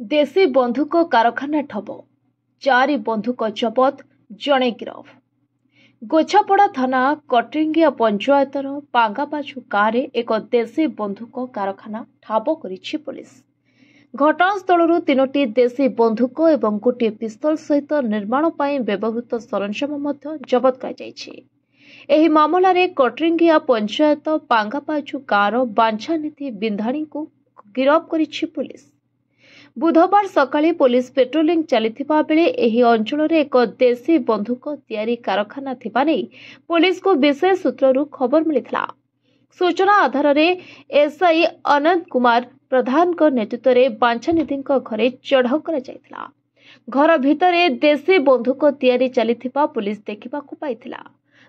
देशी बंधुक कारखाना ठप, 4 बंधुक जबत, जड़े गिरफ। गोछापड़ा थाना कटरिंगिया पंचायतर पांगाबाजु गाँव एक देशी बंधुक कारखाना ठाब करिछि पुलिस। घटनास्थल 3टी देशी बंधुक और गोटे पिस्तल सहित निर्माण पर व्यवहृत सरंजाम जबत कर मामला रे कटरिंगिया पंचायत पांगाबाजु गाँव बांछानीति बिंधाणी को गिरफ करिछि पुलिस। बुधवार सकाळे पुलिस पेट्रोलिंग चलिथिबा बेले एही अंचल एक देशी बंधुक तैयारी कारखाना थिबा नै पुलिस को विशेष सूत्ररू खबर मिलिथिला। सूचना आधार रे एसआई अनंत कुमार प्रधान को नेतृत्व रे बांछानिधिक घरे चढ़ाऊ करा जायथिला। घर भितरे देशी बंधुक तैयारी चलिथिबा पुलिस देखिबाकू पाइथिला।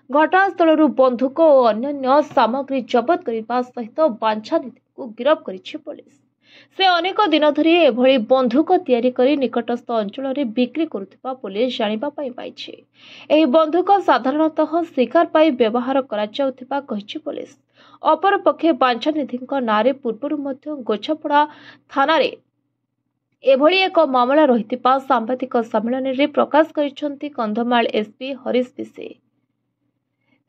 घटनास्थल बंधुक और अन्य सामग्री जबत करने सहित बांछानिधि को गिरफ करिछि पुलिस। से अनेक दिन धरी एभली बंधुक तैयारी करी निकटस्थ अंचल में बिक्री करुथिबा पुलिस जानिबा पाई पाइछि। एही बंधुक साधारणतः शिकार पाई व्यवहार करा जाउथिबा कहिछि पुलिस। अपरपक्षे बांछानिधिक नारे पूर्वरु मध्य गोछापड़ा थाना रे एभली एक मामला रहिथिबा सांबादिक सम्मेलन रे प्रकाश करिसंती कंधमाल एसपी हरीश पिसे।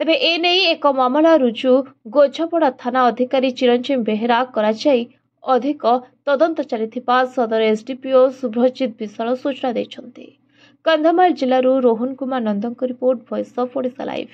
तेबे एने एक मामला रुजु गोछापड़ा थाना अधिकारी चिरंजीव बेहेरा कराई अधिक तदंत चलिथिबा सदर एसडीपीओ शुभ्रजित विशाल सूचना दैछंती। कंधमाल जिल्लारू Rohan Kumar Nandan report, voice of Odisha live.